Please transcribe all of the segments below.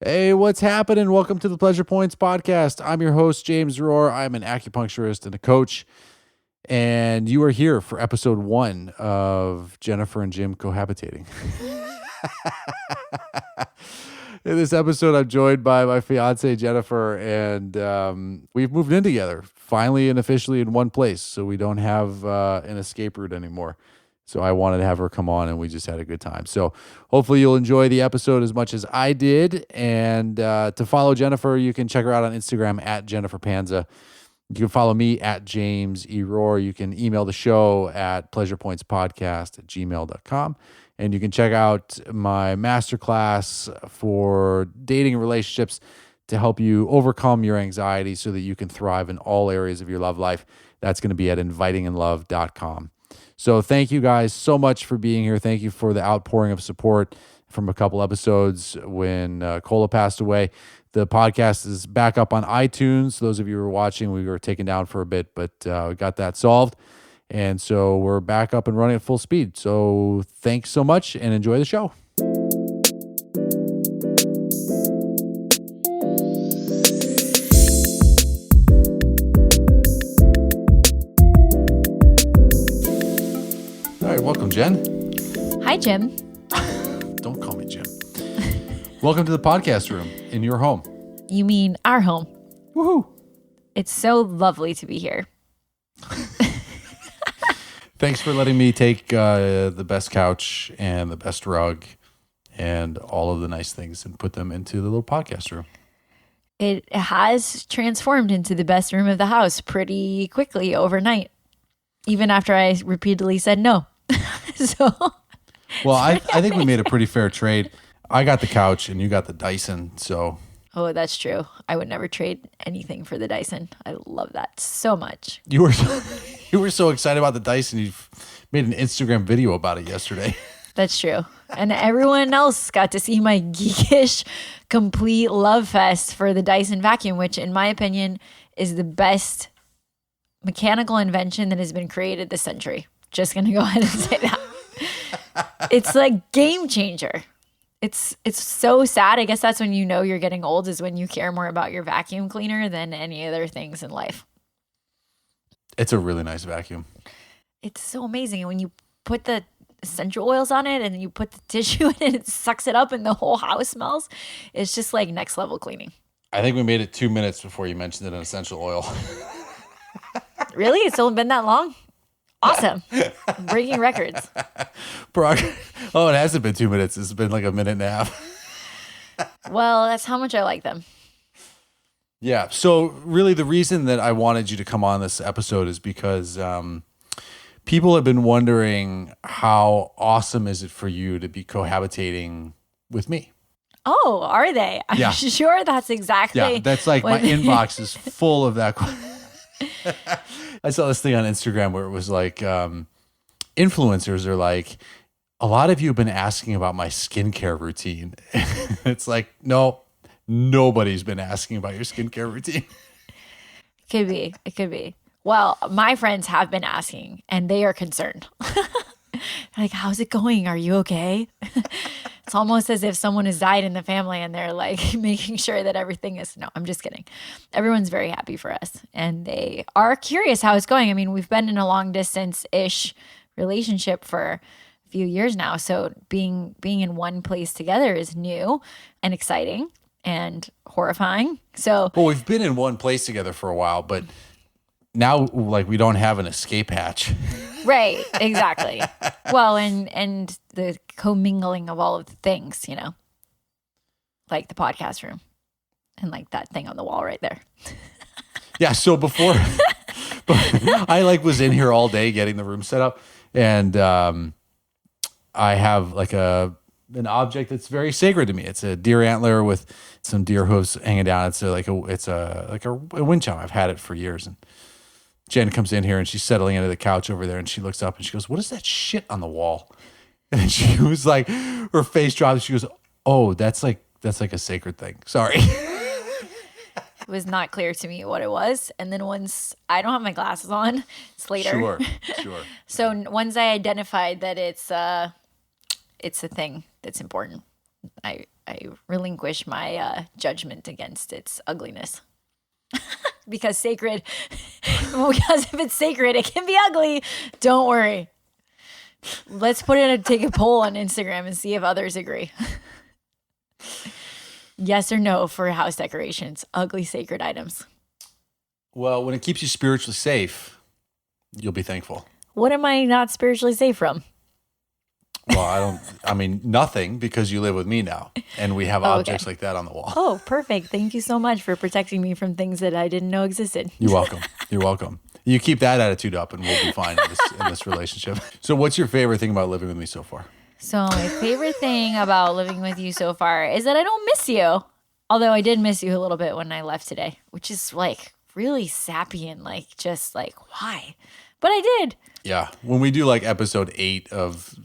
Hey, what's happening? Welcome to the Pleasure Points podcast. I'm your host, James Rohr. I'm an acupuncturist and a coach, and you are here for episode 1 of Jennifer and Jim cohabitating. In this episode, I'm joined by my fiance, Jennifer, and we've moved in together, finally and officially in one place, so we don't have an escape route anymore. So I wanted to have her come on, and we just had a good time. So hopefully you'll enjoy the episode as much as I did. And to follow Jennifer, you can check her out on Instagram at Jennifer Panza. You can follow me at James E. Rohr. You can email the show at pleasurepointspodcast@gmail.com. And you can check out my masterclass for dating and relationships to help you overcome your anxiety so that you can thrive in all areas of your love life. That's going to be at invitinginlove.com. So thank you guys so much for being here. Thank you for the outpouring of support from a couple episodes when Cola passed away. The podcast is back up on iTunes. Those of you who are watching, we were taken down for a bit, but we got that solved. And so we're back up and running at full speed. So thanks so much and enjoy the show. All right, welcome, Jen. Hi, Jim. Don't call me Jim. Welcome to the podcast room in your home. You mean our home. Woohoo. It's so lovely to be here. Thanks for letting me take the best couch and the best rug and all of the nice things and put them into the little podcast room. It has transformed into the best room of the house pretty quickly overnight, even after I repeatedly said no. So, Well, I think we made a pretty fair trade. I got the couch and you got the Dyson, so. oh, that's true. I would never trade anything for the Dyson. I love that so much. You were so excited about the Dyson, you made an Instagram video about it yesterday. That's true. And everyone else got to see my geekish, complete love fest for the Dyson vacuum, which in my opinion is the best mechanical invention that has been created this century. Just going to go ahead and say that. It's like game changer. It's so sad. I guess that's when you know you're getting old, is when you care more about your vacuum cleaner than any other things in life. It's a really nice vacuum. It's so amazing. And when you put the essential oils on it and you put the tissue in it, it sucks it up and the whole house smells. It's just like next level cleaning. I think we made it 2 minutes before you mentioned it in essential oil. Really? It's only been that long? Awesome. Breaking records. Oh, it hasn't been 2 minutes. It's been like a minute and a half. Well, that's how much I like them. Yeah. So really the reason that I wanted you to come on this episode is because people have been wondering how awesome is it for you to be cohabitating with me? Oh, are they? I'm Yeah. sure that's exactly. Yeah, that's like my inbox is full of that. I saw this thing on Instagram where it was like influencers are like, a lot of you have been asking about my skincare routine. It's like, no, nobody's been asking about your skincare routine. Could be. It could be. Well, my friends have been asking and they are concerned. Like, how's it going? Are you okay? It's almost as if someone has died in the family and they're like making sure that everything is. No, I'm just kidding. Everyone's very happy for us and they are curious how it's going. I mean, we've been in a long distance-ish relationship for a few years now. So being in one place together is new and exciting and horrifying. So, Well, we've been in one place together for a while, but now like we don't have an escape hatch. right, exactly. Well, and the commingling of all of the things, you know, like the podcast room and like that thing on the wall right there. Yeah. So before I like was in here all day getting the room set up, and I have like an object that's very sacred to me. It's a deer antler with some deer hooves hanging down. It's a wind chime. I've had it for years. And Jen comes in here and she's settling into the couch over there and she looks up and she goes, "What is that shit on the wall?" And she was like, her face dropped. She goes, "Oh, that's like a sacred thing. Sorry." It was not clear to me what it was. And then once I don't have my glasses on, it's later. Sure. So once I identified that it's a thing that's important, I I relinquish my judgment against its ugliness. Because sacred, because if it's sacred, it can be ugly. Don't worry. Let's take a poll on Instagram and see if others agree. Yes or no for house decorations, ugly sacred items. Well, when it keeps you spiritually safe, you'll be thankful. What am I not spiritually safe from? Well, nothing, because you live with me now and we have objects like that on the wall. Oh, perfect. Thank you so much for protecting me from things that I didn't know existed. You're welcome. You're welcome. You keep that attitude up and we'll be fine in this relationship. So what's your favorite thing about living with me so far? So my favorite thing about living with you so far is that I don't miss you. Although I did miss you a little bit when I left today, which is like really sappy and like, just like, why? But I did. Yeah. When we do like episode 8 of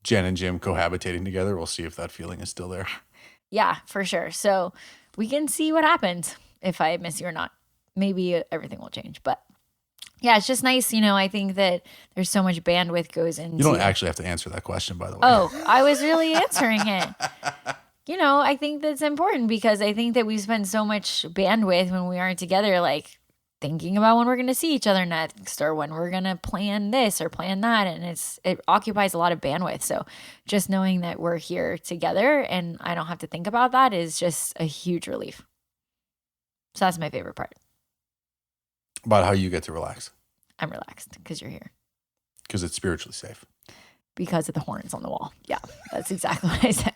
Jen and Jim cohabitating together, we'll see if that feeling is still there. Yeah, for sure. So we can see what happens if I miss you or not. Maybe everything will change, but yeah, it's just nice. I think that there's so much bandwidth goes into. You don't actually have to answer that question, by the way. Oh, I was really answering it. I think that's important because I think that we spend so much bandwidth when we aren't together, like thinking about when we're going to see each other next or when we're going to plan this or plan that. And it occupies a lot of bandwidth. So just knowing that we're here together and I don't have to think about that is just a huge relief. So that's my favorite part. About how you get to relax. I'm relaxed because you're here. Because it's spiritually safe. Because of the horns on the wall. Yeah, that's exactly what I said.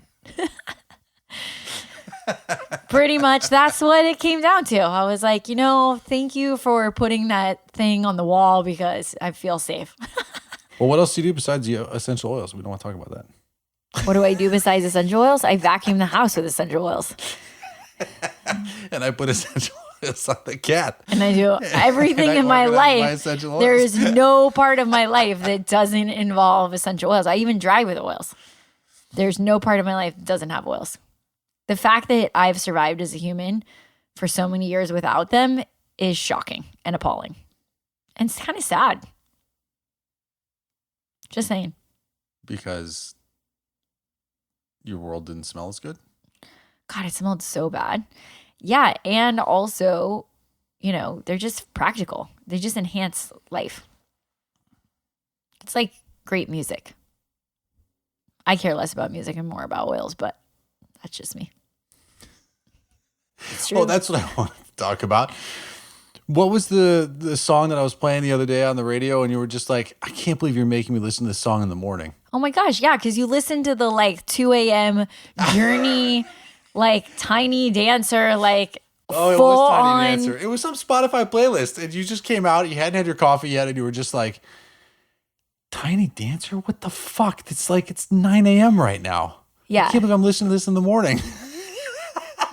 Pretty much that's what it came down to. I was like, thank you for putting that thing on the wall because I feel safe. Well, what else do you do besides the essential oils? We don't want to talk about that. What do I do besides essential oils? I vacuum the house with essential oils. And I put essential oils on the cat. And I do everything in my life. There is no part of my life that doesn't involve essential oils. I even drive with oils. There's no part of my life that doesn't have oils. The fact that I've survived as a human for so many years without them is shocking and appalling. And it's kind of sad. Just saying. Because your world didn't smell as good? God, it smelled so bad. Yeah, and also, they're just practical. They just enhance life. It's like great music. I care less about music and more about oils, but that's just me. It's true. Oh, that's what I want to talk about. What was the song that I was playing the other day on the radio and you were just like, I can't believe you're making me listen to this song in the morning? Oh my gosh, yeah, because you listen to the 2 a.m. Journey, Tiny Dancer, Oh, it was Tiny Dancer. It was some Spotify playlist and you just came out, you hadn't had your coffee yet and you were just like, Tiny Dancer? What the fuck? It's 9 a.m. right now. Yeah. I can't believe I'm listening to this in the morning.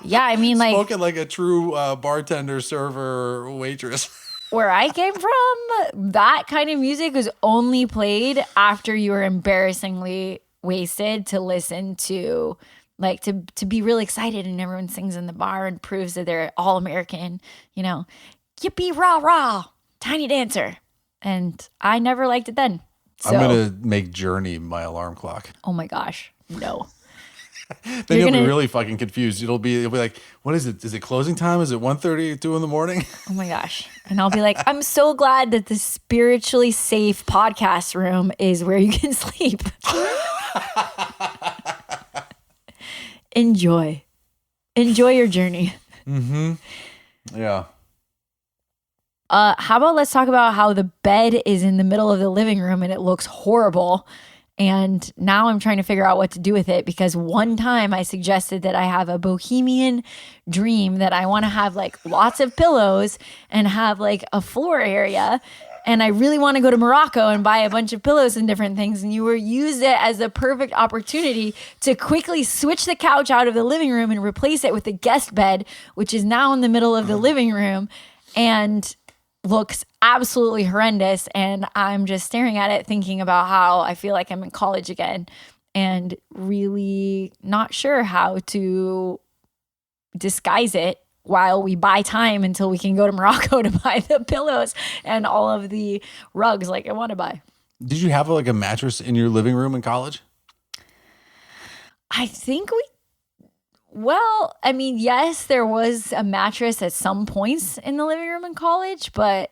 Yeah, I mean, spoken like a true bartender, server, waitress. Where I came from, that kind of music was only played after you were embarrassingly wasted to listen to, to be really excited and everyone sings in the bar and proves that they're all American, yippee rah rah, Tiny Dancer. And I never liked it then. So, I'm going to make Journey my alarm clock. Oh my gosh, no. Then you'll be really fucking confused. You'll be like, what is it? Is it closing time? Is it 1:30, 2 in the morning? Oh my gosh. And I'll be like, I'm so glad that the spiritually safe podcast room is where you can sleep. Enjoy your journey. Mm-hmm. Yeah. How about let's talk about how the bed is in the middle of the living room and it looks horrible. And now I'm trying to figure out what to do with it because one time I suggested that I have a bohemian dream that I want to have lots of pillows and have a floor area. And I really want to go to Morocco and buy a bunch of pillows and different things. And you used it as the perfect opportunity to quickly switch the couch out of the living room and replace it with a guest bed, which is now in the middle of the living room. And looks absolutely horrendous. And I'm just staring at it thinking about how I feel like I'm in college again and really not sure how to disguise it while we buy time until we can go to Morocco to buy the pillows and all of the rugs I want to buy. Did you have a mattress in your living room in college? I think Well, I mean, yes, there was a mattress at some points in the living room in college, but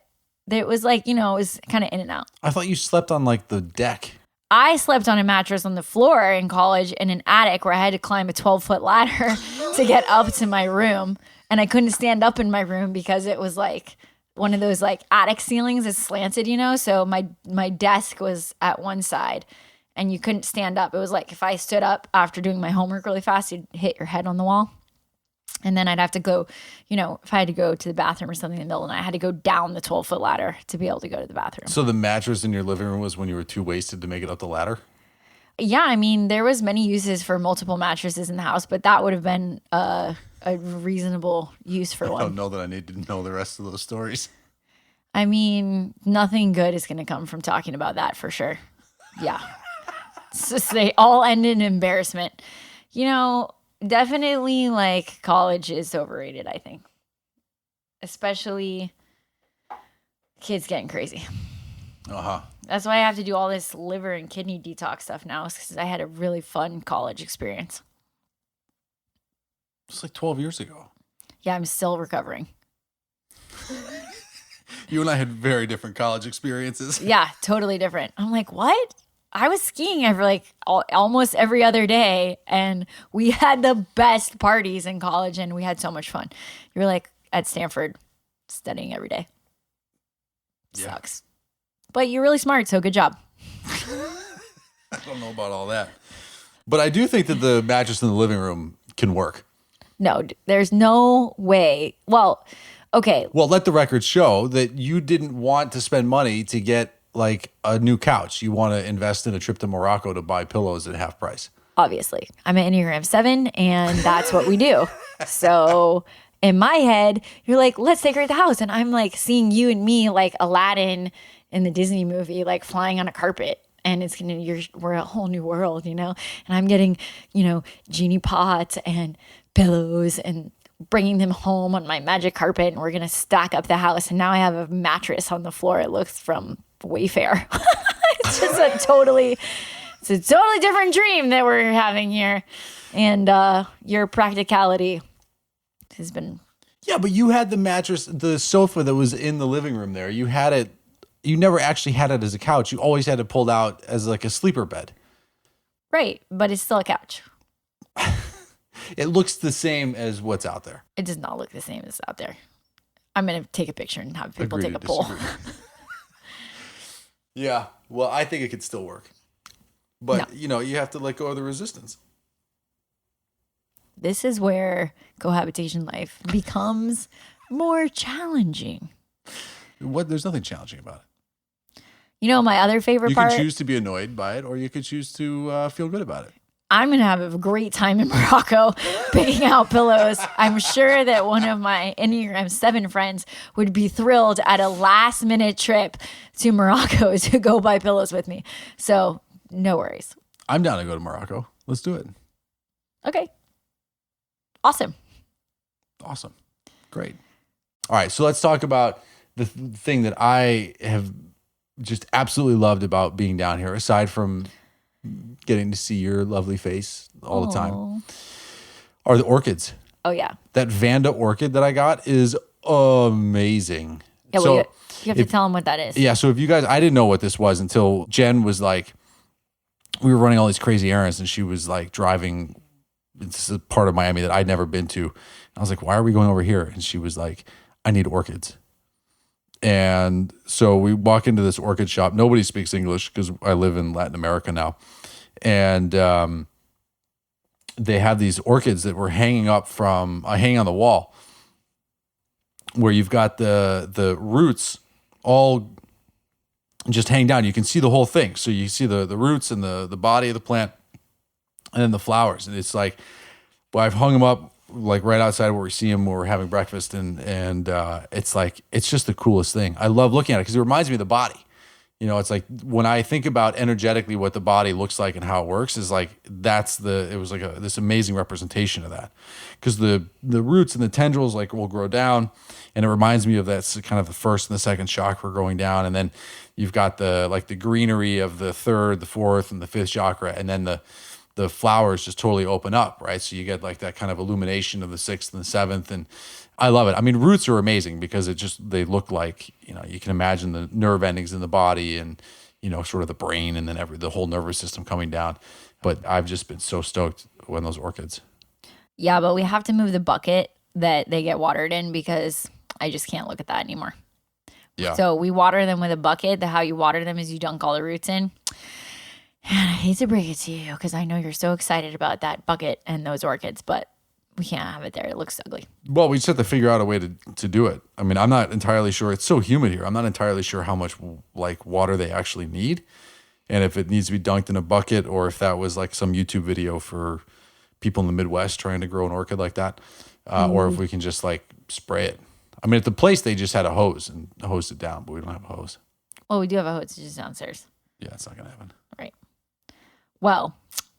it was like, it was kind of in and out. I thought you slept on like the deck. I slept on a mattress on the floor in college in an attic where I had to climb a 12-foot ladder to get up to my room. And I couldn't stand up in my room because it was like one of those like attic ceilings is slanted, So my desk was at one side and you couldn't stand up. It was like if I stood up after doing my homework really fast, you'd hit your head on the wall. And then I'd have to go, if I had to go to the bathroom or something in the middle of the night, I had to go down the 12-foot ladder to be able to go to the bathroom. So the mattress in your living room was when you were too wasted to make it up the ladder? Yeah, I mean, there was many uses for multiple mattresses in the house, but that would have been a reasonable use for one. I don't know that I need to know the rest of those stories. I mean, nothing good is going to come from talking about that for sure. Yeah. It's just they all end in embarrassment. Definitely like college is overrated, I think. Especially kids getting crazy. Uh-huh. That's why I have to do all this liver and kidney detox stuff now, because I had a really fun college experience. It's like 12 years ago. Yeah, I'm still recovering. You and I had very different college experiences. Yeah, totally different. I'm like, what? I was skiing every almost every other day, and we had the best parties in college, and we had so much fun. You were like at Stanford studying every day. Yeah. Sucks. But you're really smart, so good job. I don't know about all that. But I do think that the mattress in the living room can work. No, there's no way. Well, okay. Well, let the record show that you didn't want to spend money to get like a new couch. You want to invest in a trip to Morocco to buy pillows at half price. Obviously. I'm an Enneagram 7, and that's what we do. So in my head, you're like, let's decorate the house. And I'm like seeing you and me like Aladdin in the Disney movie, like flying on a carpet. And we're a whole new world, And I'm getting, genie pots and pillows and bringing them home on my magic carpet. And we're going to stack up the house. And now I have a mattress on the floor. It looks from Wayfair. It's just a totally different dream that we're having here. And your practicality has been. Yeah, but you had the mattress, the sofa that was in the living room there. You had it. You never actually had it as a couch. You always had it pulled out as like a sleeper bed. Right, but it's still a couch. It looks the same as what's out there. It does not look the same as out there. I'm going to take a picture and have people Agree take a to poll. Yeah, well, I think it could still work. But, you have to let go of the resistance. This is where cohabitation life becomes more challenging. There's nothing challenging about it. My other favorite You part. can choose to be annoyed by it, or you could choose to feel good about it. I'm going to have a great time in Morocco picking out pillows. I'm sure that one of my Enneagram 7 friends would be thrilled at a last minute trip to Morocco to go buy pillows with me. So no worries. I'm down to go to Morocco. Let's do it. Okay. Awesome. Awesome. Great. All right. So let's talk about the thing that I have just absolutely loved about being down here, aside from getting to see your lovely face all the time, are the orchids. Oh, yeah. That Vanda orchid that I got is amazing. Yeah, so you have to tell them what that is. Yeah. So if you guys, I didn't know what this was until Jen was like, we were running all these crazy errands and she was like driving. This is a part of Miami that I'd never been to. And I was like, why are we going over here? And she was like, I need orchids. And so we walk into this orchid shop. Nobody speaks English because I live in Latin America now. And they have these orchids that were hanging up hanging on the wall, where you've got the roots all just hang down. You can see the whole thing. So you see the roots and the body of the plant and then the flowers. And it's like, well, I've hung them up like right outside where we see them when we're having breakfast. And it's like, it's just the coolest thing. I love looking at it because it reminds me of the body. It's like when I think about energetically what the body looks like and how it works is like, it was like this amazing representation of that, because the roots and the tendrils like will grow down, and it reminds me of that's kind of the first and the second chakra going down. And then you've got the greenery of the third, the fourth, and the fifth chakra. And then the flowers just totally open up, right? So you get like that kind of illumination of the 6th and the 7th. And I love it. I mean, roots are amazing because they look like, you can imagine the nerve endings in the body and, sort of the brain and then the whole nervous system coming down. But I've just been so stoked when those orchids. Yeah, but we have to move the bucket that they get watered in because I just can't look at that anymore. Yeah. So we water them with a bucket. How you water them is you dunk all the roots in. And I hate to break it to you because I know you're so excited about that bucket and those orchids, but we can't have it there. It looks ugly. Well, we just have to figure out a way to do it. I mean, I'm not entirely sure. It's so humid here. I'm not entirely sure how much like water they actually need. And if it needs to be dunked in a bucket or if that was like some YouTube video for people in the Midwest trying to grow an orchid like that. Or if we can just like spray it. I mean, at the place, they just had a hose and hosed it down, but we don't have a hose. Oh, we do have a hose just downstairs. Yeah, it's not going to happen. Right. Well,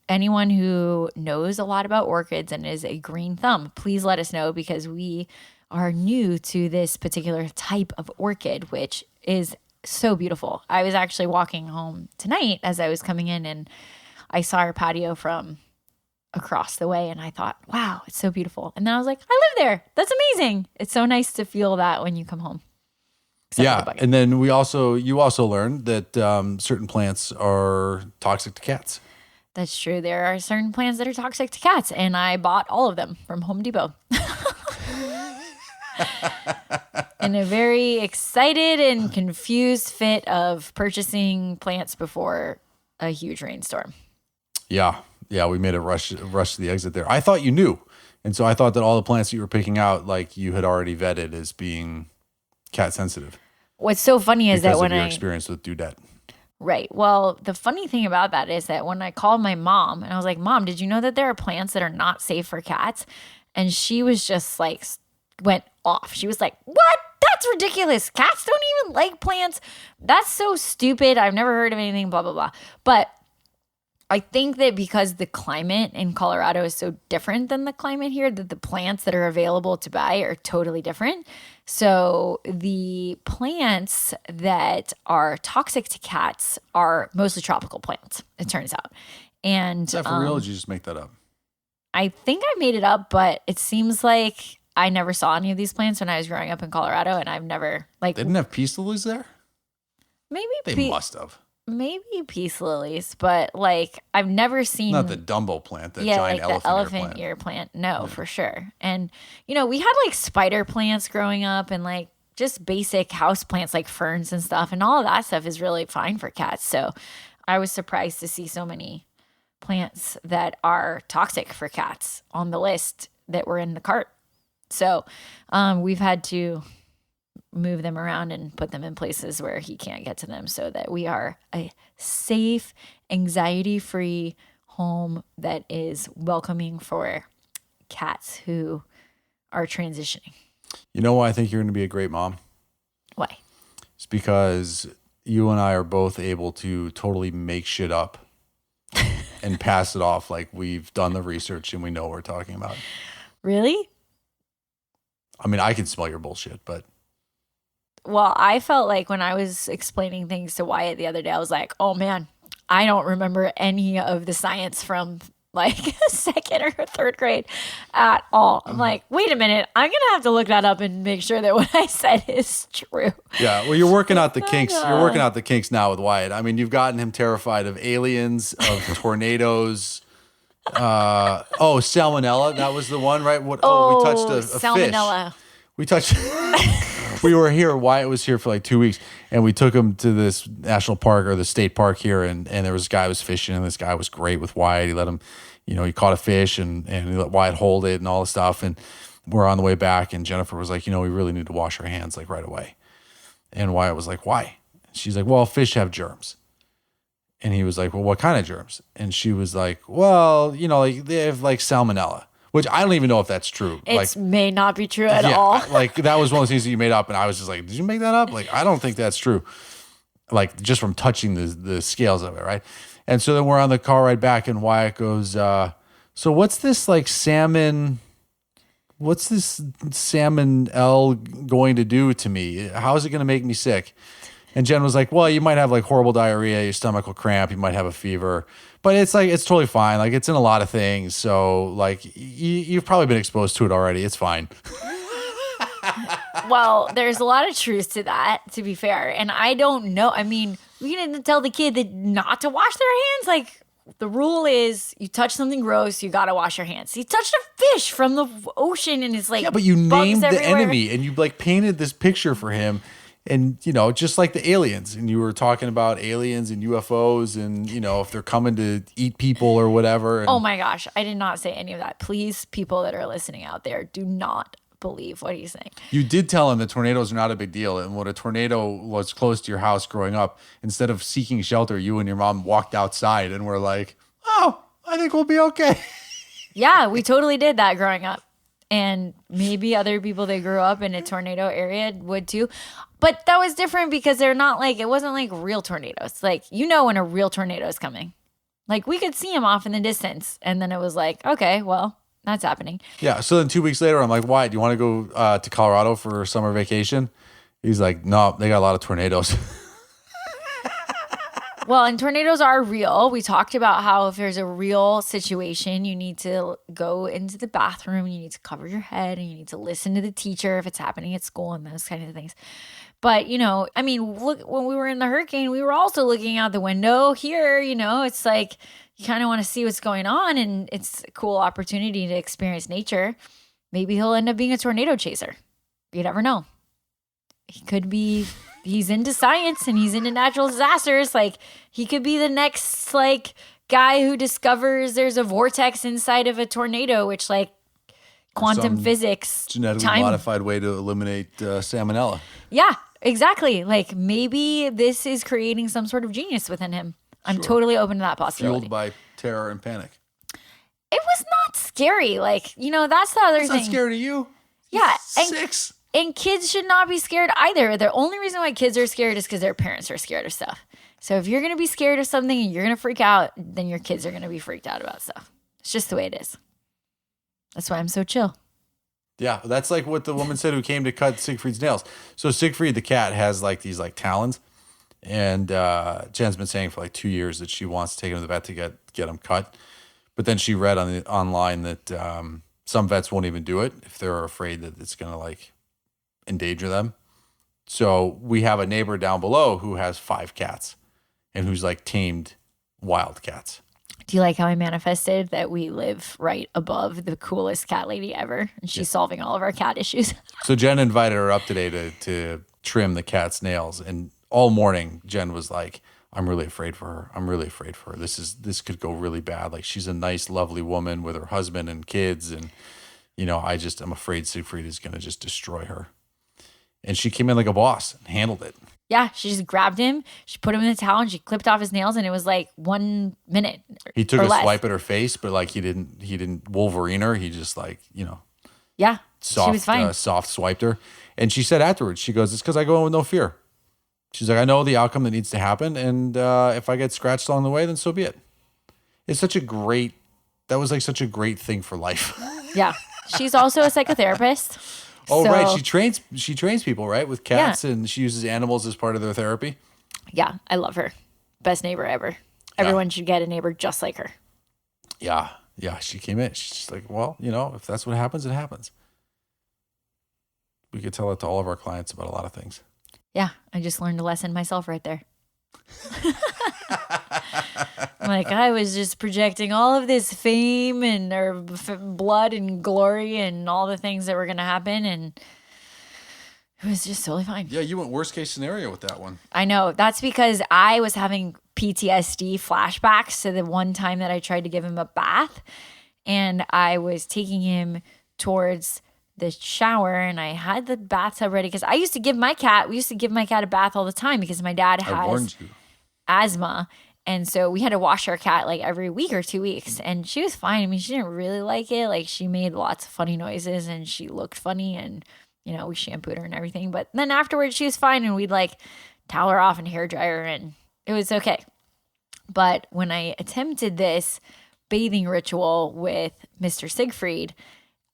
anyone who knows a lot about orchids and is a green thumb, please let us know because we are new to this particular type of orchid, which is so beautiful. I was actually walking home tonight as I was coming in and I saw our patio from across the way and I thought, wow, it's so beautiful. And then I was like, I live there. That's amazing. It's so nice to feel that when you come home. Yeah. And then you also learned that certain plants are toxic to cats. That's true. There are certain plants that are toxic to cats, and I bought all of them from Home Depot. In a very excited and confused fit of purchasing plants before a huge rainstorm. Yeah. Yeah, we made a rush to the exit there. I thought you knew. And so I thought that all the plants that you were picking out, like you had already vetted as being cat sensitive. What's so funny is that when your experience with Dudette. Right. Well, the funny thing about that is that when I called my mom and I was like, Mom, did you know that there are plants that are not safe for cats? And she was just like, went off. She was like, what? That's ridiculous. Cats don't even like plants. That's so stupid. I've never heard of anything, blah, blah, blah. But I think that because the climate in Colorado is so different than the climate here, that the plants that are available to buy are totally different. So the plants that are toxic to cats are mostly tropical plants, it turns out. And is that for real or did you just make that up? I think I made it up, but it seems like I never saw any of these plants when I was growing up in Colorado, and I've never They didn't have peace lilies there? Maybe they must have. Maybe peace lilies, but like I've never seen not the Dumbo plant, the giant like elephant ear plant. No, for sure. And we had like spider plants growing up and like just basic house plants like ferns and stuff, and all of that stuff is really fine for cats. So I was surprised to see so many plants that are toxic for cats on the list that were in the cart. So we've had to move them around and put them in places where he can't get to them so that we are a safe, anxiety-free home that is welcoming for cats who are transitioning. You know why I think you're going to be a great mom? Why? It's because you and I are both able to totally make shit up and pass it off like we've done the research and we know what we're talking about. Really? I mean, I can smell your bullshit, but... Well, I felt like when I was explaining things to Wyatt the other day, I was like, oh man, I don't remember any of the science from like second or third grade at all. I'm like, wait a minute, I'm going to have to look that up and make sure that what I said is true. Yeah, well, you're working out the kinks. You're working out the kinks now with Wyatt. I mean, you've gotten him terrified of aliens, of tornadoes. Salmonella. That was the one, right? We touched a salmonella. Fish. We touched... We were here. Wyatt was here for like 2 weeks, and we took him to this national park or the state park here, and there was a guy who was fishing, and this guy was great with Wyatt. He let him, he caught a fish, and he let Wyatt hold it and all the stuff. And we're on the way back, and Jennifer was like, we really need to wash our hands like right away. And Wyatt was like, why? She's like, well, fish have germs. And he was like, well, what kind of germs? And she was like, well, like they have like salmonella. Which I don't even know if that's true. It may not be true at all. Like that was one of the things that you made up, and I was just like, "Did you make that up?" Like I don't think that's true. Like just from touching the scales of it, right? And so then we're on the car ride back, and Wyatt goes, "So what's this like salmon? What's this salmon L going to do to me? How is it going to make me sick?" And Jen was like, well, you might have like horrible diarrhea, your stomach will cramp, you might have a fever, but it's like, it's totally fine. Like it's in a lot of things. So like you've probably been exposed to it already. It's fine. Well, there's a lot of truth to that, to be fair. And I don't know. I mean, we didn't tell the kid that not to wash their hands. Like, the rule is you touch something gross, you got to wash your hands. He touched a fish from the ocean and it's like, yeah, but you bugs named the everywhere. enemy and you like painted this picture for him. And, you know, just like the aliens, and you were talking about aliens and UFOs and, you know, if they're coming to eat people or whatever. And Oh my gosh, I did not say any of that. Please, people that are listening out there, do not believe what he's saying. you did tell him that tornadoes are not a big deal. And when a tornado was close to your house growing up, instead of seeking shelter, you and your mom walked outside and were like, oh, I think we'll be okay. Yeah, we totally did that growing up. And maybe other people that grew up in a tornado area would too. But that was different because they're not like, it wasn't like real tornadoes. Like, you know when a real tornado is coming. Like, we could see them off in the distance. And then it was like, okay, well, that's happening. Yeah. So then 2 weeks later, I'm like, why? Do you want to go to Colorado for summer vacation? He's like, no, they got a lot of tornadoes. Well, and tornadoes are real. We talked about how if there's a real situation, you need to go into the bathroom, you need to cover your head, and you need to listen to the teacher if it's happening at school and those kind of things. But, you know, I mean, look, when we were in the hurricane, we were also looking out the window here. You know, it's like you kind of want to see what's going on, and it's a cool opportunity to experience nature. Maybe he'll end up being a tornado chaser. You never know. He could be, he's into science and he's into natural disasters. Like, he could be the next, like, guy who discovers there's a vortex inside of a tornado, which, like, quantum Some physics. Genetically modified way to eliminate salmonella. Yeah, exactly. Like, maybe this is creating some sort of genius within him. I'm totally open to that possibility. Fueled by terror and panic. It was not scary. Like, you know, that's the other It's thing. not scary to you. Yeah. And, 6. and kids should not be scared either. The only reason why kids are scared is because their parents are scared of stuff. So if you're going to be scared of something and you're going to freak out, then your kids are going to be freaked out about stuff. It's just the way it is. That's why I'm so chill. Yeah, that's like what the woman said who came to cut Siegfried's nails. So Siegfried the cat has like these like talons, and Jen's been saying for like 2 years that she wants to take him to the vet to get him cut. But then she read online that some vets won't even do it if they're afraid that it's gonna like endanger them. So we have a neighbor down below who has 5 cats, and who's like tamed wild cats. Do you like how I manifested that we live right above the coolest cat lady ever? And she's solving all of our cat issues. So Jen invited her up today to trim the cat's nails, and all morning Jen was like, I'm really afraid for her. I'm really afraid for her. This could go really bad. Like, she's a nice, lovely woman with her husband and kids, and you know, I'm afraid Siegfried is gonna just destroy her. And she came in like a boss and handled it. Yeah, she just grabbed him, she put him in the towel, and she clipped off his nails, and it was like 1 minute. He took or a less. swipe at her face, but like he didn't Wolverine her. He just like, you know, Yeah, she was soft fine. soft swiped her. And she said afterwards, she goes, it's because I go in with no fear. She's like, I know the outcome that needs to happen, and if I get scratched along the way, then so be it. It's that was like such a great thing for life. Yeah, she's also a psychotherapist. Oh, So, right. She trains people, right, with cats, and she uses animals as part of their therapy. Yeah, I love her. Best neighbor ever. Everyone should get a neighbor just like her. Yeah. Yeah. She came in. She's just like, well, you know, if that's what happens, it happens. We could tell it to all of our clients about a lot of things. Yeah, I just learned a lesson myself right there. Like, I was just projecting all of this fame and blood and glory and all the things that were going to happen, and it was just totally fine. Yeah, you went worst case scenario with that one. I know. That's because I was having PTSD flashbacks to the one time that I tried to give him a bath, and I was taking him towards the shower, and I had the bathtub ready because we used to give my cat a bath all the time because my dad I warned has you. asthma. And so we had to wash our cat like every week or 2 weeks, and she was fine. I mean, she didn't really like it. Like, she made lots of funny noises and she looked funny, and, you know, we shampooed her and everything. But then afterwards she was fine, and we'd like towel her off and hair dry her, and it was okay. But when I attempted this bathing ritual with Mr. Siegfried,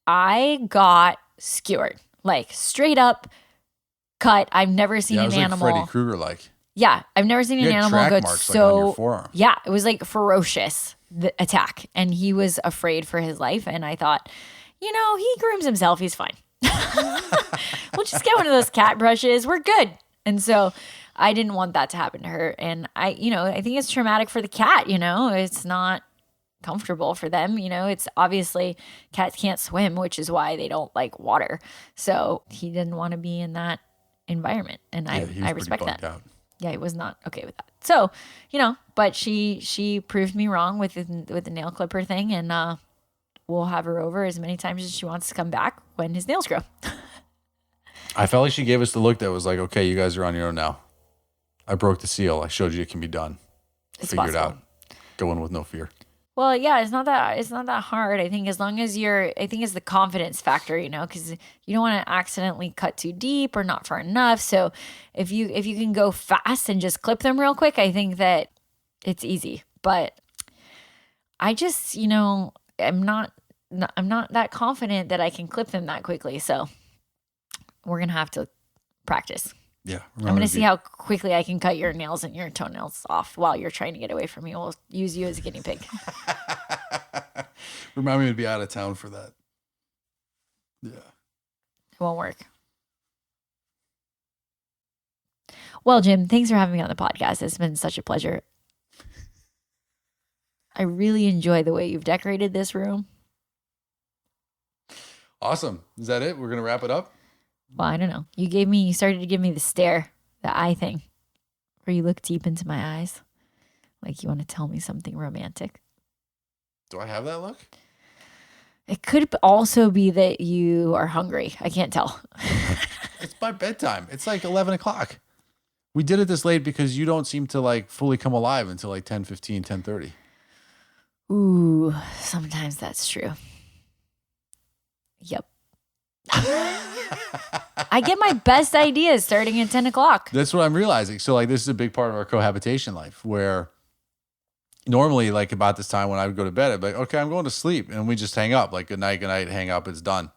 I got skewered, like straight up cut. I've never seen Yeah, it an was like animal. Freddy Krueger like. Yeah, I've never seen You an had animal track go marks, like, so on your forearm. Yeah, it was like ferocious, the attack, and he was afraid for his life. And I thought, he grooms himself. He's fine. We'll just get one of those cat brushes. We're good. And so I didn't want that to happen to her. And I think it's traumatic for the cat. It's not comfortable for them. It's obviously cats can't swim, which is why they don't like water. So he didn't want to be in that environment, and He was I respect pretty that. bummed out. Yeah, he was not okay with that. So, but she proved me wrong with the nail clipper thing, and we'll have her over as many times as she wants to come back when his nails grow. I felt like she gave us the look that was like, okay, you guys are on your own now. I broke the seal. I showed you it can be done. It's Figure it possible. out. Go in with no fear. Well, yeah, it's not that hard. I think as long as I think it's the confidence factor, because you don't want to accidentally cut too deep or not far enough. So if you can go fast and just clip them real quick, I think that it's easy. But I just, I'm not that confident that I can clip them that quickly. So we're gonna have to practice. Yeah. I'm going to see how quickly I can cut your nails and your toenails off while you're trying to get away from me. We'll use you as a guinea pig. Remind me to be out of town for that. Yeah. It won't work. Well, Jim, thanks for having me on the podcast. It's been such a pleasure. I really enjoy the way you've decorated this room. Awesome. Is that it? We're going to wrap it up? Well, I don't know. You started to give me the stare, the eye thing, where you look deep into my eyes, like you want to tell me something romantic. Do I have that look? It could also be that you are hungry. I can't tell. It's my bedtime. It's like 11 o'clock. We did it this late because you don't seem to like fully come alive until like 10:15, 10:30. Ooh, sometimes that's true. Yep. I get my best ideas starting at 10 o'clock. That's what I'm realizing. So like this is a big part of our cohabitation life where normally like about this time when I would go to bed, I'd be like, okay, I'm going to sleep. And we just hang up, like good night, hang up, it's done.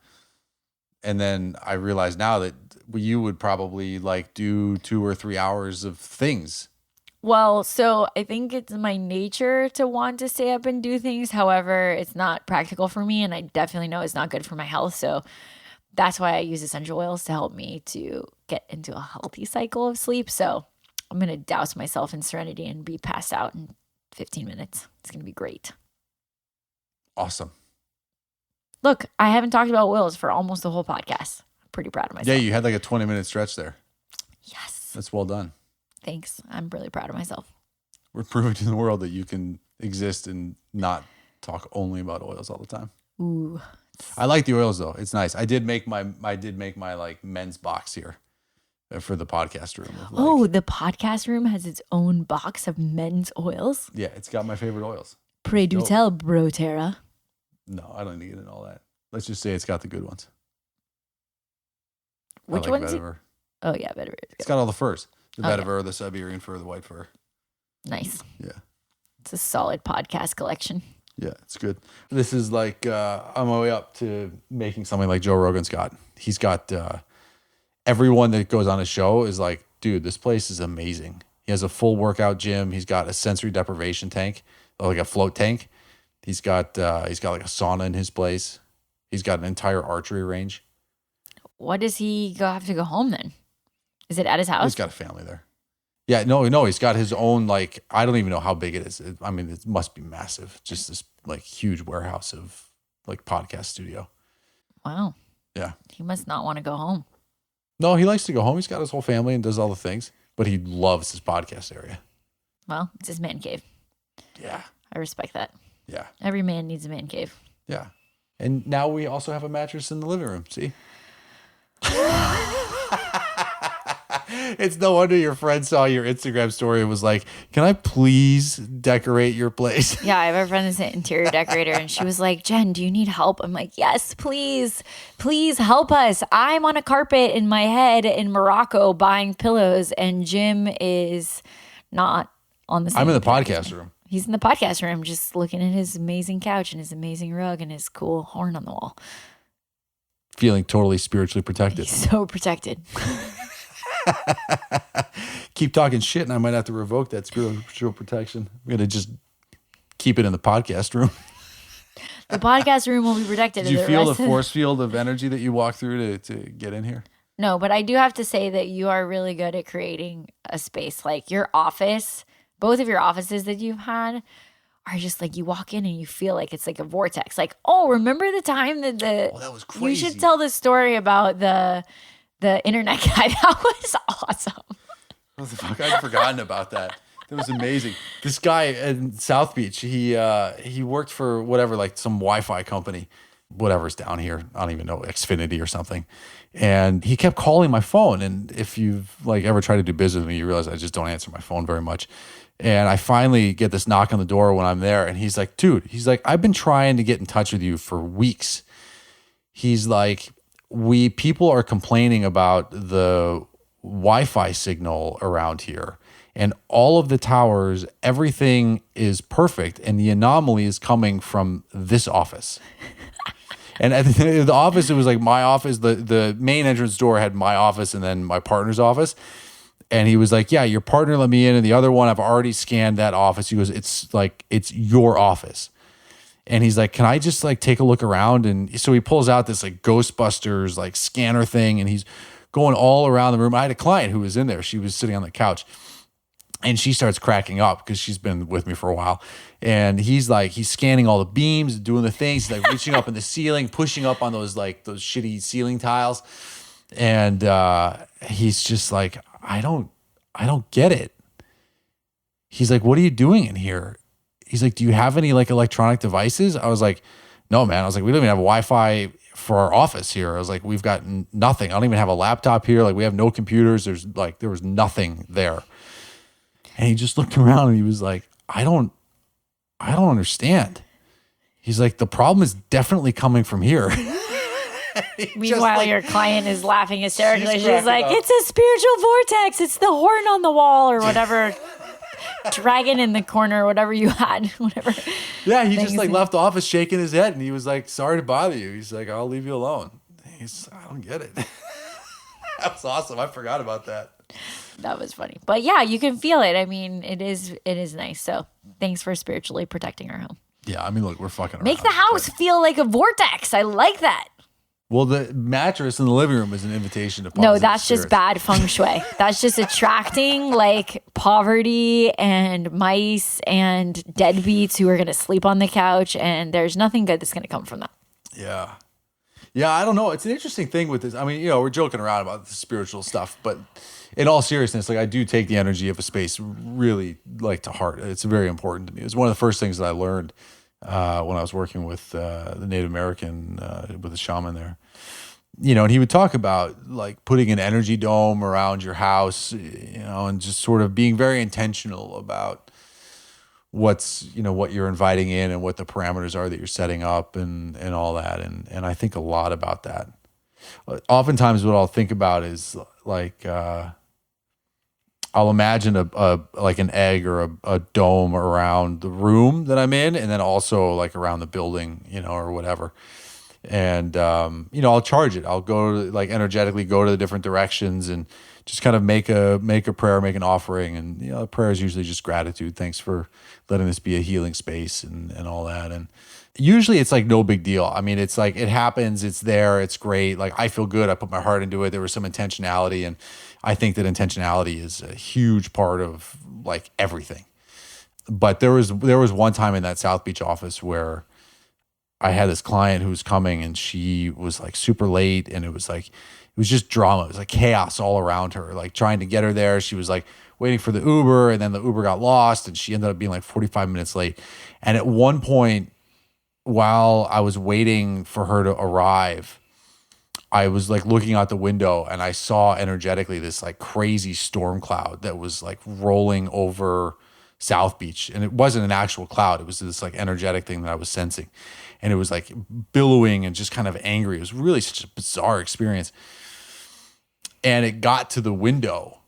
And then I realize now that you would probably like do 2 or 3 hours of things. Well, so I think it's my nature to want to stay up and do things. However, it's not practical for me, and I definitely know it's not good for my health. So that's why I use essential oils to help me to get into a healthy cycle of sleep. So I'm going to douse myself in Serenity and be passed out in 15 minutes. It's going to be great. Awesome. Look, I haven't talked about oils for almost the whole podcast. I'm pretty proud of myself. Yeah, you had like a 20-minute stretch there. Yes. That's well done. Thanks. I'm really proud of myself. We're proving to the world that you can exist and not talk only about oils all the time. Ooh. I like the oils though. It's nice. I did make my like men's box here for the podcast room. Of, like, The podcast room has its own box of men's oils. yeah, it's got my favorite oils. Pray do Dope. tell, bro Terra. No, I don't need to get into all that. Let's just say it's got the good ones. Which I like ones? vetiver. Oh yeah, vetiver. It's got all the furs. The Okay. vetiver, the Siberian fur, the white fur. Nice. Yeah. It's a solid podcast collection. Yeah, it's good. This is like on my way up to making something like Joe Rogan's got. He's got everyone that goes on his show is like, dude, this place is amazing. He has a full workout gym. He's got a sensory deprivation tank, like a float tank. He's got like a sauna in his place. He's got an entire archery range. What does he have to go home then? Is it at his house? He's got a family there. Yeah, no, he's got his own, like, I don't even know how big it is. I mean, it must be massive. Just this like huge warehouse of like podcast studio. Wow. Yeah. He must not want to go home. No, he likes to go home. He's got his whole family and does all the things, but he loves his podcast area. Well, it's his man cave. Yeah. I respect that. Yeah. Every man needs a man cave. Yeah. And now we also have a mattress in the living room. See? It's no wonder your friend saw your Instagram story and was like, can I please decorate your place? Yeah, I have a friend that's an interior decorator, and she was like, Jen, do you need help? I'm like, yes, please. Please help us. I'm on a carpet in my head in Morocco buying pillows, and Jim is not on the same I'm in the page. podcast room. He's in the podcast room just looking at his amazing couch and his amazing rug and his cool horn on the wall. Feeling totally spiritually protected. He's so protected. Keep talking shit, and I might have to revoke that spiritual protection. I'm gonna just keep it in the podcast room. The podcast room will be protected. Did you feel the force field of energy that you walked through to get in here? No, but I do have to say that you are really good at creating a space. Like your office, both of your offices that you've had are just like you walk in and you feel like it's like a vortex. Like, oh, remember the time that that was crazy. You should tell the story about the internet guy. That was awesome. What the fuck? I'd forgotten about that. That was amazing. This guy in South Beach, he worked for whatever, like some Wi-Fi company, whatever's down here. I don't even know, Xfinity or something. And he kept calling my phone. And if you've like ever tried to do business with me, you realize I just don't answer my phone very much. And I finally get this knock on the door when I'm there. And he's like, dude, I've been trying to get in touch with you for weeks. He's like, people are complaining about the Wi-Fi signal around here. And all of the towers, everything is perfect. And the anomaly is coming from this office. And at the office, it was like my office. The main entrance door had my office and then my partner's office. And he was like, yeah, your partner let me in. And the other one, I've already scanned that office. He goes, it's your office. And he's like, can I just like take a look around? And so he pulls out this like Ghostbusters like scanner thing. And he's going all around the room. I had a client who was in there. She was sitting on the couch. And she starts cracking up because she's been with me for a while. And he's scanning all the beams, doing the things. He's like reaching up in the ceiling, pushing up on those shitty ceiling tiles. And he's just like, I don't get it. He's like, what are you doing in here? He's like, do you have any like electronic devices? I was like, no, man. I was like, we don't even have Wi-Fi for our office here. I was like, we've got nothing. I don't even have a laptop here. Like we have no computers. There was nothing there. And he just looked around and he was like, I don't understand. He's like, the problem is definitely coming from here. Meanwhile, your client is laughing hysterically. She's like, it's a spiritual vortex. It's the horn on the wall or whatever. Dragon in the corner, whatever you had, whatever. Yeah, he just like left the office shaking his head and he was like, sorry to bother you. He's like, I'll leave you alone. I don't get it. That was awesome. I forgot about that. That was funny. But yeah, you can feel it. I mean, it is nice. So thanks for spiritually protecting our home. Yeah, I mean, look, we're fucking around. Make the house feel like a vortex. I like that. Well, the mattress in the living room is an invitation to No, that's spirits. Just bad feng shui. That's just attracting like poverty and mice and deadbeats who are going to sleep on the couch. And there's nothing good that's going to come from that. Yeah. Yeah, I don't know. It's an interesting thing with this. I mean, we're joking around about the spiritual stuff, but in all seriousness, like I do take the energy of a space really like to heart. It's very important to me. It was one of the first things that I learned when I was working with the Native American, with the shaman there. And he would talk about like putting an energy dome around your house, and just sort of being very intentional about what you're inviting in and what the parameters are that you're setting up and all that. And I think a lot about that. Oftentimes what I'll think about is like, I'll imagine a like an egg or a dome around the room that I'm in, and then also like around the building, or whatever. And I'll charge it. I'll go energetically go to the different directions and just kind of make a prayer, make an offering. And the prayer is usually just gratitude. Thanks for letting this be a healing space and all that. And usually it's like no big deal. I mean, it's like it happens, it's there, it's great. Like I feel good. I put my heart into it. There was some intentionality, and I think that intentionality is a huge part of like everything. But there was one time in that South Beach office where I had this client who was coming, and she was like super late, and it was just drama. It was like chaos all around her, like trying to get her there. She was like waiting for the Uber, and then the Uber got lost, and she ended up being like 45 minutes late. And at one point, while I was waiting for her to arrive, I was like looking out the window, and I saw energetically this like crazy storm cloud that was like rolling over South Beach. And it wasn't an actual cloud. It was this like energetic thing that I was sensing. And it was like billowing and just kind of angry. It was really such a bizarre experience. And it got to the window.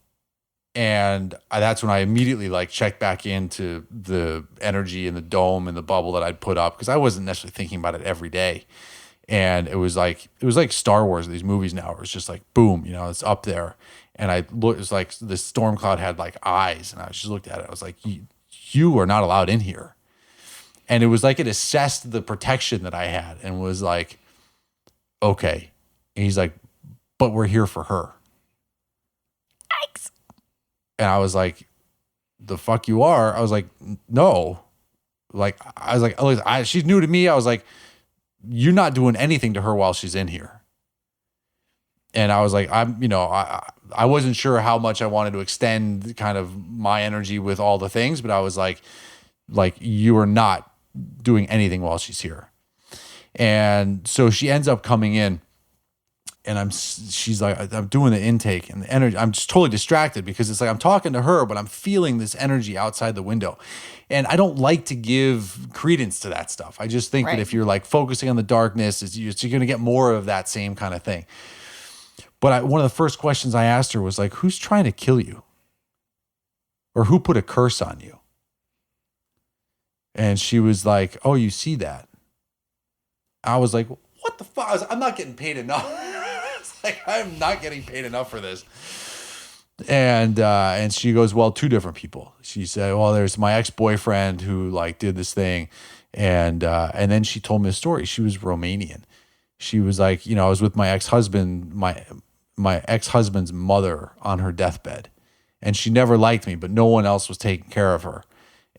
And that's when I immediately like checked back into the energy and the dome and the bubble that I'd put up, because I wasn't necessarily thinking about it every day. And it was like Star Wars, these movies now, where it's just like boom, it's up there. And I looked, it was like the storm cloud had like eyes, and I just looked at it. I was like, you are not allowed in here. And it was like it assessed the protection that I had and was like, okay. And he's like, but we're here for her. Yikes. And I was like, the fuck you are? I was like, no. Like, I was like, she's new to me. I was like, you're not doing anything to her while she's in here. And I was like, I wasn't sure how much I wanted to extend kind of my energy with all the things, but I was like, you are not doing anything while she's here. And so she ends up coming in, and she's like, I'm doing the intake and the energy. I'm just totally distracted because it's like I'm talking to her, but I'm feeling this energy outside the window. And I don't like to give credence to that stuff. I just think that if you're like focusing on the darkness, you're going to get more of that same kind of thing. But one of the first questions I asked her was like, who's trying to kill you? Or who put a curse on you? And she was like, oh, you see that? I was like, what the fuck? I'm not getting paid enough. It's like, I'm not getting paid enough for this. And she goes, well, two different people. She said, well, there's my ex-boyfriend who like did this thing. And then she told me a story. She was Romanian. She was like, I was with my ex-husband, my ex-husband's mother on her deathbed, and she never liked me, but no one else was taking care of her.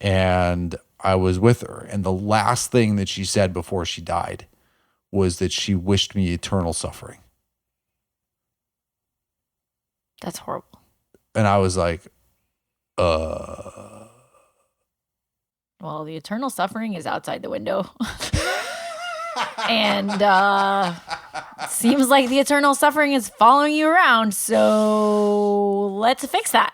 And I was with her. And the last thing that she said before she died was that she wished me eternal suffering. That's horrible. And I was like, Well, the eternal suffering is outside the window. And seems like the eternal suffering is following you around. So let's fix that.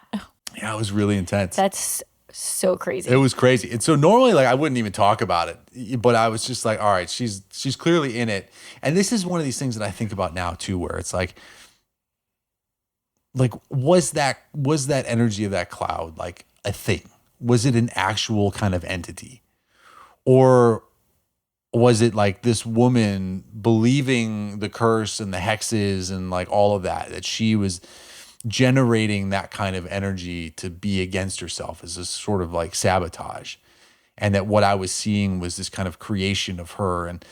Yeah, it was really intense. That's so crazy. It was crazy. And so normally like I wouldn't even talk about it, but I was just like, all right, she's clearly in it. And this is one of these things that I think about now too, where it's like was that energy of that cloud like a thing? Was it an actual kind of entity? Or was it like this woman believing the curse and the hexes and like all of that she was generating that kind of energy to be against herself as a sort of like sabotage? And that what I was seeing was this kind of creation of her. And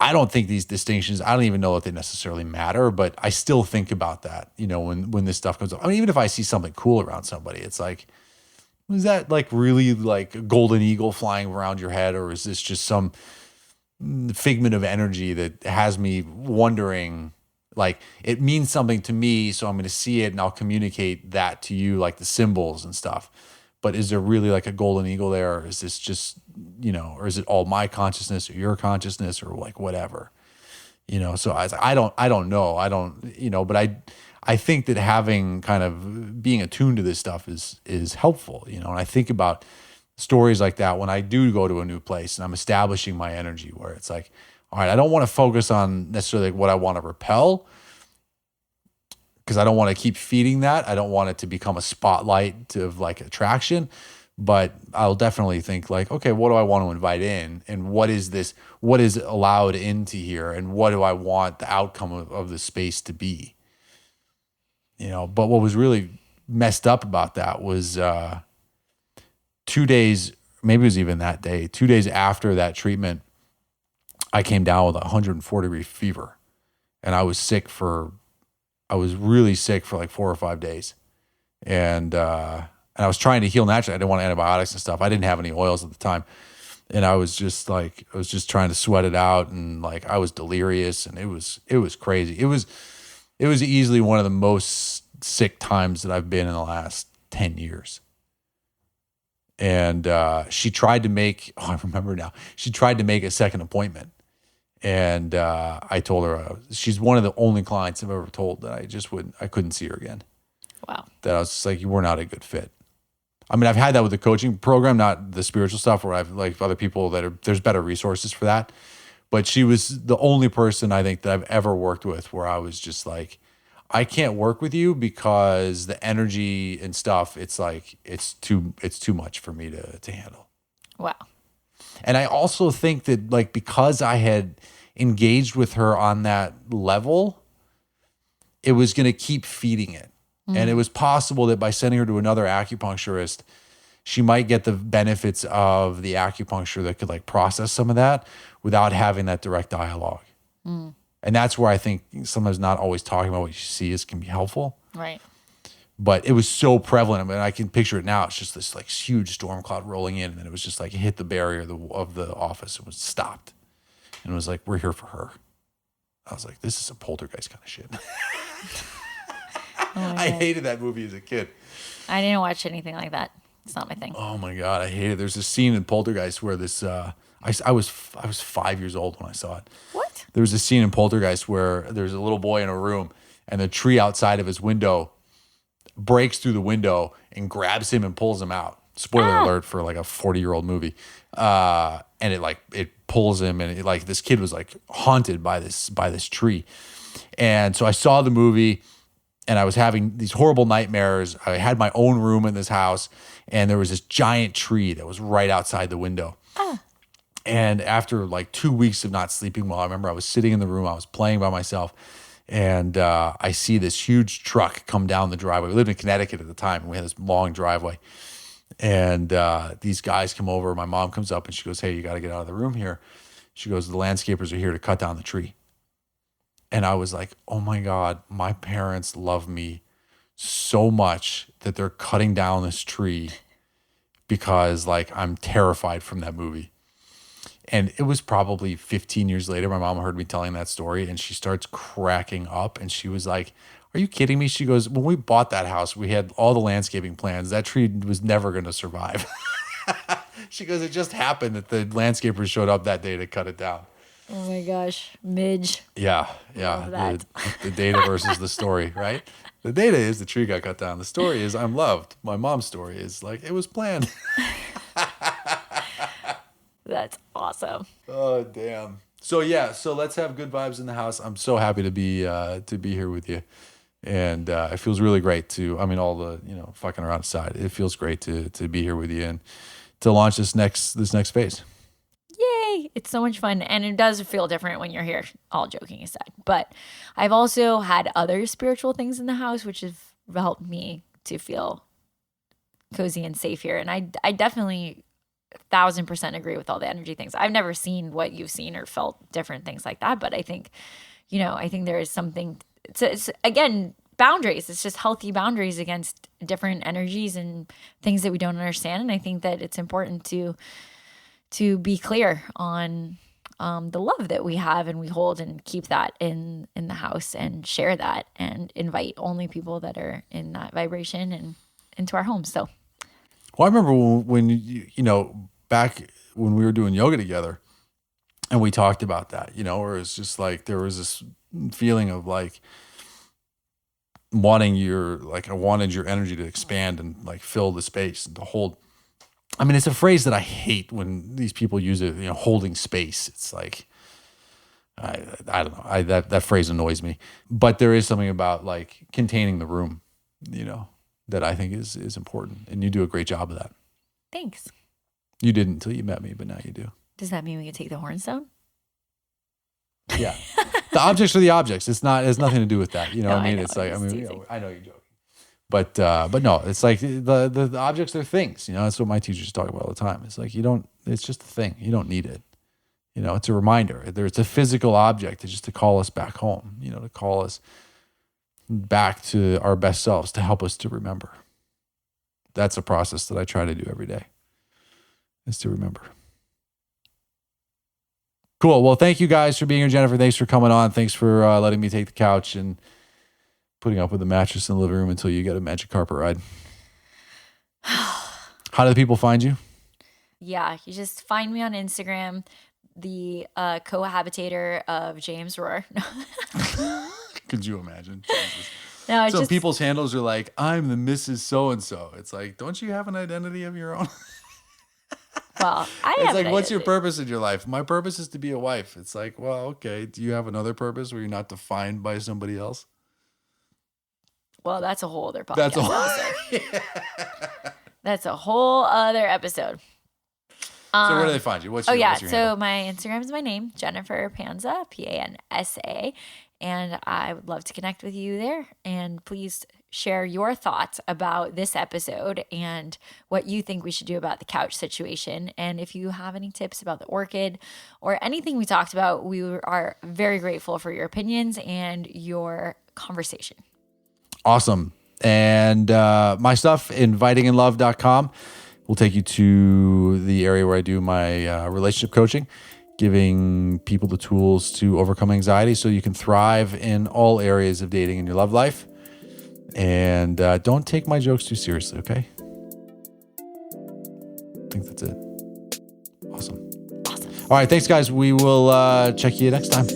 I don't think these distinctions, I don't even know if they necessarily matter, but I still think about that, when this stuff comes up. I mean, even if I see something cool around somebody, it's like, is that like really like a golden eagle flying around your head? Or is this just some figment of energy that has me wondering, like it means something to me, so I'm going to see it and I'll communicate that to you, like the symbols and stuff. But is there really like a golden eagle there? Or is this just, or is it all my consciousness or your consciousness or like whatever, So I don't know. But I think that having kind of being attuned to this stuff is helpful, And I think about stories like that when I do go to a new place and I'm establishing my energy, where it's like, all right, I don't want to focus on necessarily what I want to repel, because I don't want to keep feeding that. I don't want it to become a spotlight of like attraction, but I'll definitely think like, okay, what do I want to invite in? And what is allowed into here? And what do I want the outcome of the space to be? But what was really messed up about that was 2 days, maybe it was even that day, 2 days after that treatment, I came down with a 104-degree fever, and I was really sick for like 4 or 5 days. And I was trying to heal naturally. I didn't want antibiotics and stuff. I didn't have any oils at the time. And I was just trying to sweat it out. And like, I was delirious, and it was crazy. It was easily one of the most sick times that I've been in the last 10 years. And she tried to make, I remember now, she tried to make a second appointment. And I told her, she's one of the only clients I've ever told that I couldn't see her again. Wow. That I was just like, you were not a good fit. I mean, I've had that with the coaching program, not the spiritual stuff, where I've like other people there's better resources for that. But she was the only person I think that I've ever worked with where I was just like, I can't work with you because the energy and stuff, it's like, it's too much for me to handle. Wow. And I also think that like, because I had engaged with her on that level, it was going to keep feeding it. And it was possible that by sending her to another acupuncturist, she might get the benefits of the acupuncture that could like process some of that without having that direct dialogue. And that's where I think sometimes not always talking about what you see can be helpful. Right. But it was so prevalent. I mean, I can picture it now. It's just this like huge storm cloud rolling in, and then it was just like it hit the barrier of the office and was stopped. And it was like, we're here for her. I was like, this is a poltergeist kind of shit. I hated that movie as a kid. I didn't watch anything like that. It's not my thing. Oh my God, I hate it. There's this scene in Poltergeist where this I was 5 years old when I saw it. What? There was a scene in Poltergeist where there's a little boy in a room and the tree outside of his window breaks through the window and grabs him and pulls him out. Spoiler alert for like a 40-year-old movie. And it pulls him, and this kid was like haunted by this tree. And so I saw the movie, and I was having these horrible nightmares. I had my own room in this house, and there was this giant tree that was right outside the window. And after like 2 weeks of not sleeping well, I remember I was sitting in the room, I was playing by myself, and I see this huge truck come down the driveway. We lived in Connecticut at the time, and we had this long driveway. And these guys come over. My mom comes up, and she goes, "Hey, you got to get out of the room here." She goes, "The landscapers are here to cut down the tree." And I was like, oh my God, my parents love me so much that they're cutting down this tree because like I'm terrified from that movie. And it was probably 15 years later, my mom heard me telling that story, and she starts cracking up, and she was like, are you kidding me? She goes, when we bought that house, we had all the landscaping plans. That tree was never going to survive. She goes, it just happened that the landscapers showed up that day to cut it down. Oh my gosh, Midge. Yeah. Love that. The data versus the story, right? The data is the tree got cut down. The story is I'm loved. My mom's story is like it was planned. That's awesome. Oh damn. So yeah, so let's have good vibes in the house. I'm so happy to be here with you, and it feels really great to. I mean, all the fucking around aside, it feels great to be here with you and to launch this next phase. Yay! It's so much fun, and it does feel different when you're here, all joking aside. But I've also had other spiritual things in the house, which have helped me to feel cozy and safe here. And I definitely 1,000% agree with all the energy things. I've never seen what you've seen or felt different things like that. But I think, I think there is something, it's again, boundaries. It's just healthy boundaries against different energies and things that we don't understand. And I think that it's important to be clear on the love that we have and we hold, and keep that in the house and share that and invite only people that are in that vibration and into our homes. So, well, I remember when back when we were doing yoga together, and we talked about that, where it's just like there was this feeling of like I wanted your energy to expand and like fill the space and to hold. I mean, it's a phrase that I hate when these people use it, holding space. It's like, I don't know. That phrase annoys me. But there is something about like containing the room, that I think is important. And you do a great job of that. Thanks. You didn't until you met me, but now you do. Does that mean we can take the horns down? Yeah. The objects are the objects. It has nothing to do with that. You know No, what I mean? I know. It's like, I'm just teasing. I know you're joking. But no, it's like the objects are things. That's what my teachers talk about all the time. It's like it's just a thing. You don't need it. It's a reminder. It's a physical object. It's just to call us back home. To call us back to our best selves, to help us to remember. That's a process that I try to do every day, is to remember. Cool. Well, thank you guys for being here, Jennifer. Thanks for coming on. Thanks for letting me take the couch and putting up with the mattress in the living room until you get a magic carpet ride. How do the people find you? Yeah, you just find me on Instagram, the cohabitator of James Rohr. Could you imagine? Jesus. No, So people's handles are like, I'm the Mrs. So-and-so. It's like, don't you have an identity of your own? Well, It's like, what's your purpose in your life? My purpose is to be a wife. It's like, well, okay. Do you have another purpose where you're not defined by somebody else? Well, that's a whole other podcast. That's a whole episode. That's a whole other episode. So where do they find you? What's Oh your, yeah, what's your so handle? my Instagram is my name, Jennifer Panza, Pansa, and I would love to connect with you there. And please share your thoughts about this episode and what you think we should do about the couch situation. And if you have any tips about the orchid or anything we talked about, we are very grateful for your opinions and your conversation. Awesome. And my stuff, invitinginlove.com, will take you to the area where I do my relationship coaching, giving people the tools to overcome anxiety so you can thrive in all areas of dating in your love life. And don't take my jokes too seriously, okay? I think that's it. Awesome. All right. Thanks, guys. We will check you next time.